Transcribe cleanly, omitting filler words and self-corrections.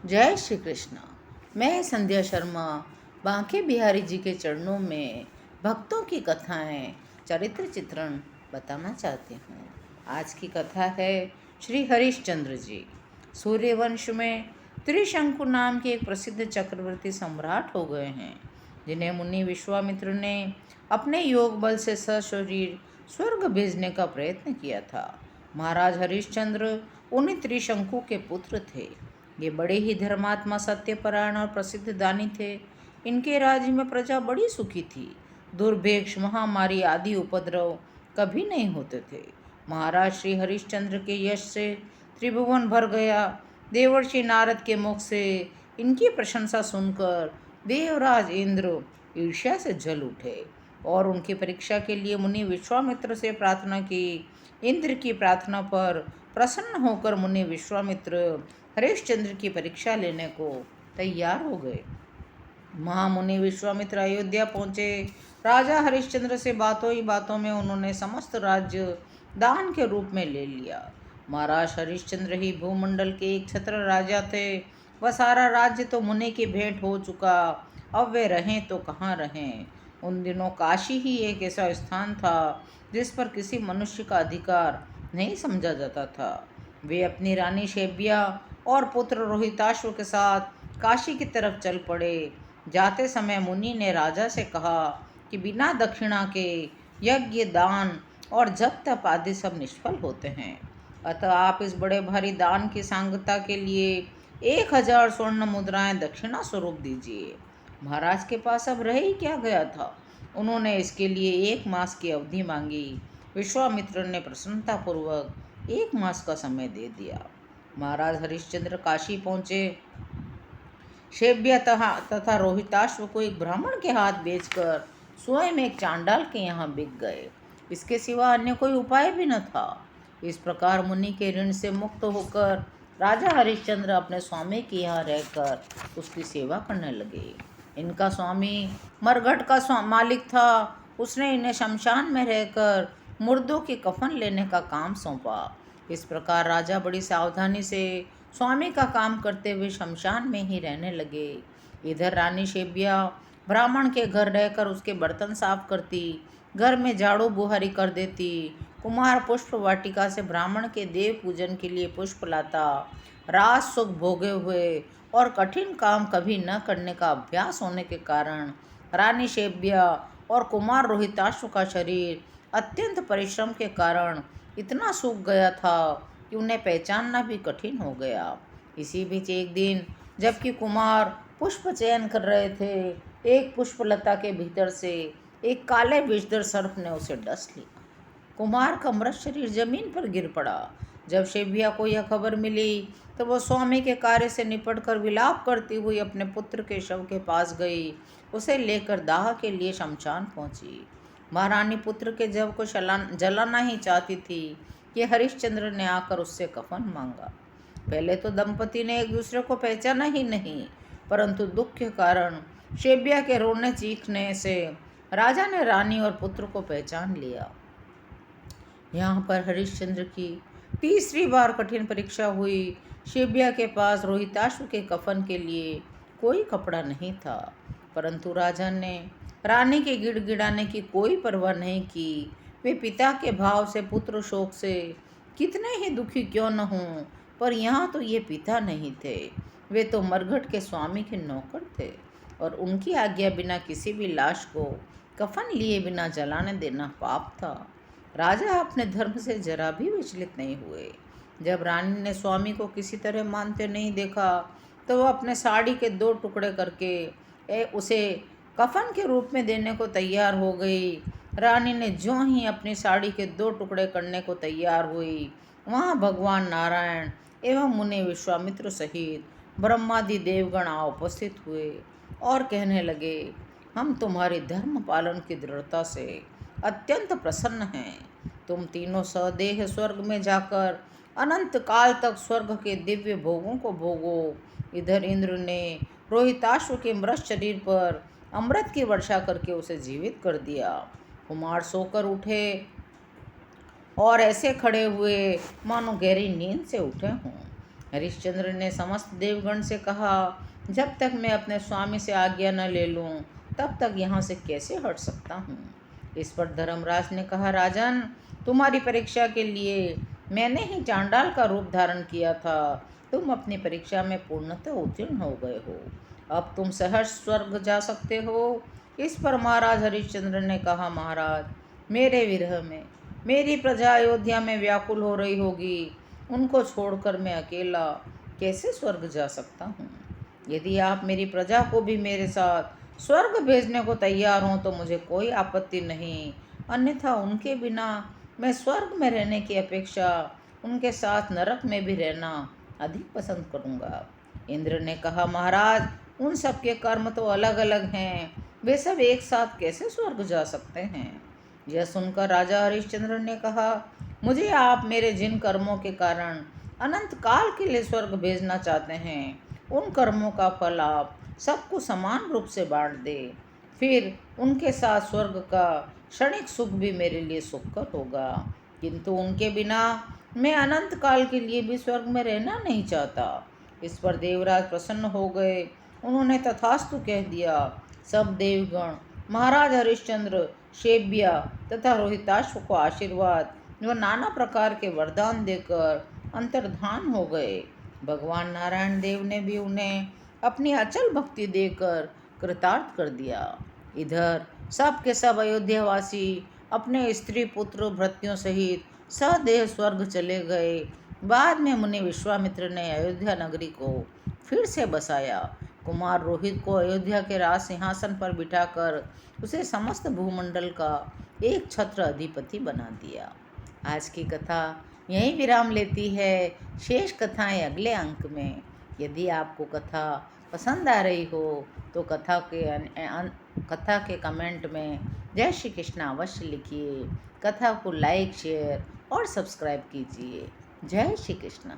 जय श्री कृष्ण। मैं संध्या शर्मा बांके बिहारी जी के चरणों में भक्तों की कथाएं चरित्र चित्रण बताना चाहती हूँ। आज की कथा है श्री हरिश्चंद्र जी। सूर्यवंश में त्रिशंकु नाम के एक प्रसिद्ध चक्रवर्ती सम्राट हो गए हैं, जिन्हें मुनि विश्वामित्र ने अपने योग बल से सशरीर स्वर्ग भेजने का प्रयत्न किया था। महाराज हरिश्चंद्र उन्हीं त्रिशंकु के पुत्र थे। ये बड़े ही धर्मात्मा, सत्यपरायण और प्रसिद्ध दानी थे। इनके राज्य में प्रजा बड़ी सुखी थी। दुर्भिक्ष, महामारी आदि उपद्रव कभी नहीं होते थे। महाराज श्री हरिश्चंद्र के यश से त्रिभुवन भर गया। देवर्षि नारद के मुख से इनकी प्रशंसा सुनकर देवराज इंद्र ईर्ष्या से जल उठे और उनकी परीक्षा के लिए मुनि विश्वामित्र से प्रार्थना की। इंद्र की प्रार्थना पर प्रसन्न होकर मुनि विश्वामित्र हरिश्चंद्र की परीक्षा लेने को तैयार हो गए। महामुनि विश्वामित्र अयोध्या पहुंचे। राजा हरिश्चंद्र से बातों ही बातों में उन्होंने समस्त राज्य दान के रूप में ले लिया। महाराज हरिश्चंद्र ही भूमंडल के एक छत्र राजा थे। वह सारा राज्य तो मुनि की भेंट हो चुका, अब वे रहें तो कहाँ रहें। उन दिनों काशी ही एक ऐसा स्थान था जिस पर किसी मनुष्य का अधिकार नहीं समझा जाता था। वे अपनी रानी शेबिया और पुत्र रोहिताश्व के साथ काशी की तरफ चल पड़े। जाते समय मुनि ने राजा से कहा कि बिना दक्षिणा के यज्ञ, दान और जप तप आदि सब निष्फल होते हैं। अतः आप इस बड़े भारी दान की सांगता के लिए 1000 स्वर्ण मुद्राएं दक्षिणा स्वरूप दीजिए। महाराज के पास अब रह ही क्या गया था। उन्होंने इसके लिए 1 मास की अवधि मांगी। विश्वामित्र ने प्रसन्नतापूर्वक 1 मास का समय दे दिया। महाराज हरिश्चंद्र काशी पहुंचे। शेब्या तथा रोहिताश्व को एक ब्राह्मण के हाथ बेचकर स्वयं एक चांडाल के यहाँ बिक गए। इसके सिवा अन्य कोई उपाय भी न था। इस प्रकार मुनि के ऋण से मुक्त होकर राजा हरिश्चंद्र अपने स्वामी के यहाँ रहकर उसकी सेवा करने लगे। इनका स्वामी मरघट का मालिक था। उसने इन्हें शमशान में रहकर मुर्दों के कफन लेने का काम सौंपा। इस प्रकार राजा बड़ी सावधानी से स्वामी का काम करते हुए शमशान में ही रहने लगे। इधर रानी शेबिया ब्राह्मण के घर रहकर उसके बर्तन साफ करती, घर में झाड़ू बुहारी कर देती। कुमार पुष्प वाटिका से ब्राह्मण के देव पूजन के लिए पुष्प लाता। राज सुख भोगे हुए और कठिन काम कभी न करने का अभ्यास होने के कारण रानी शेबिया और कुमार रोहिताश्व का शरीर अत्यंत परिश्रम के कारण इतना सूख गया था कि उन्हें पहचानना भी कठिन हो गया। इसी बीच एक दिन जबकि कुमार पुष्प चयन कर रहे थे, एक पुष्पलता के भीतर से एक काले विषधर सर्प ने उसे डस लिया। कुमार का मृत शरीर जमीन पर गिर पड़ा। जब शेबिया को यह खबर मिली तो वह स्वामी के कार्य से निपटकर विलाप करती हुई अपने पुत्र के शव के पास गई। उसे लेकर दाह के लिए शमशान पहुंची। महारानी पुत्र के जव को जलाना ही चाहती थी कि हरिश्चंद्र ने आकर उससे कफन मांगा। पहले तो दंपति ने एक दूसरे को पहचाना ही नहीं, परंतु दुख के कारण शेबिया के रोने चीखने से राजा ने रानी और पुत्र को पहचान लिया। यहाँ पर हरिश्चंद्र की तीसरी बार कठिन परीक्षा हुई। शेबिया के पास रोहिताश्व के कफन के लिए कोई कपड़ा नहीं था, परंतु राजा ने रानी के गिड़गिड़ाने की कोई परवाह नहीं की। वे पिता के भाव से, पुत्र शोक से कितने ही दुखी क्यों न हों, पर यहाँ तो ये पिता नहीं थे, वे तो मरघट के स्वामी के नौकर थे और उनकी आज्ञा बिना किसी भी लाश को कफन लिए बिना जलाने देना पाप था। राजा अपने धर्म से जरा भी विचलित नहीं हुए। जब रानी ने स्वामी को किसी तरह मानते नहीं देखा तो वह अपने साड़ी के 2 टुकड़े करके उसे कफन के रूप में देने को तैयार हो गई। रानी ने ज्यों ही अपनी साड़ी के 2 टुकड़े करने को तैयार हुई, वहाँ भगवान नारायण एवं मुनि विश्वामित्र सहित ब्रह्मादि देवगण आ उपस्थित हुए और कहने लगे, हम तुम्हारी धर्म पालन की दृढ़ता से अत्यंत प्रसन्न हैं। तुम तीनों सदेह स्वर्ग में जाकर अनंत काल तक स्वर्ग के दिव्य भोगों को भोगो। इधर इंद्र ने रोहिताश्व के मृत शरीर पर अमृत की वर्षा करके उसे जीवित कर दिया। कुमार सोकर उठे और ऐसे खड़े हुए मानो गहरी नींद से उठे हों। हरिश्चंद्र ने समस्त देवगण से कहा, जब तक मैं अपने स्वामी से आज्ञा न ले लूं, तब तक यहाँ से कैसे हट सकता हूँ। इस पर धर्मराज ने कहा, राजन, तुम्हारी परीक्षा के लिए मैंने ही चांडाल का रूप धारण किया था। तुम अपनी परीक्षा में पूर्णतः उत्तीर्ण हो गए हो। अब तुम सहर्ष स्वर्ग जा सकते हो। इस पर महाराज हरिश्चंद्र ने कहा, महाराज, मेरे विरह में मेरी प्रजा अयोध्या में व्याकुल हो रही होगी। उनको छोड़कर मैं अकेला कैसे स्वर्ग जा सकता हूँ। यदि आप मेरी प्रजा को भी मेरे साथ स्वर्ग भेजने को तैयार हों तो मुझे कोई आपत्ति नहीं, अन्यथा उनके बिना मैं स्वर्ग में रहने की अपेक्षा उनके साथ नरक में भी रहना अधिक पसंद करूँगा। इंद्र ने कहा, महाराज, उन सब के कर्म तो अलग अलग हैं, वे सब एक साथ कैसे स्वर्ग जा सकते हैं। यह सुनकर राजा हरिश्चंद्र ने कहा, मुझे आप मेरे जिन कर्मों के कारण अनंत काल के लिए स्वर्ग भेजना चाहते हैं, उन कर्मों का फल आप सबको समान रूप से बांट दे। फिर उनके साथ स्वर्ग का क्षणिक सुख भी मेरे लिए सुखकर होगा, किंतु उनके बिना मैं अनंत काल के लिए भी स्वर्ग में रहना नहीं चाहता। इस पर देवराज प्रसन्न हो गए। उन्होंने तथास्तु कह दिया। सब देवगण महाराज हरिश्चंद्र, शेब्या तथा रोहिताश्व को आशीर्वाद व नाना प्रकार के वरदान देकर अंतर्धान हो गए। भगवान नारायण देव ने भी उन्हें अपनी अचल भक्ति देकर कृतार्थ कर दिया। इधर सब के सब अयोध्यावासी अपने स्त्री पुत्र भृत्यों सहित सदेह स्वर्ग चले गए। बाद में मुनि विश्वामित्र ने अयोध्या नगरी को फिर से बसाया। कुमार रोहित को अयोध्या के राज सिंहासन पर बिठाकर उसे समस्त भूमंडल का एक छत्र अधिपति बना दिया। आज की कथा यहीं विराम लेती है। शेष कथाएं अगले अंक में। यदि आपको कथा पसंद आ रही हो तो कथा के कमेंट में जय श्री कृष्ण अवश्य लिखिए। कथा को लाइक, शेयर और सब्सक्राइब कीजिए। जय श्री कृष्ण।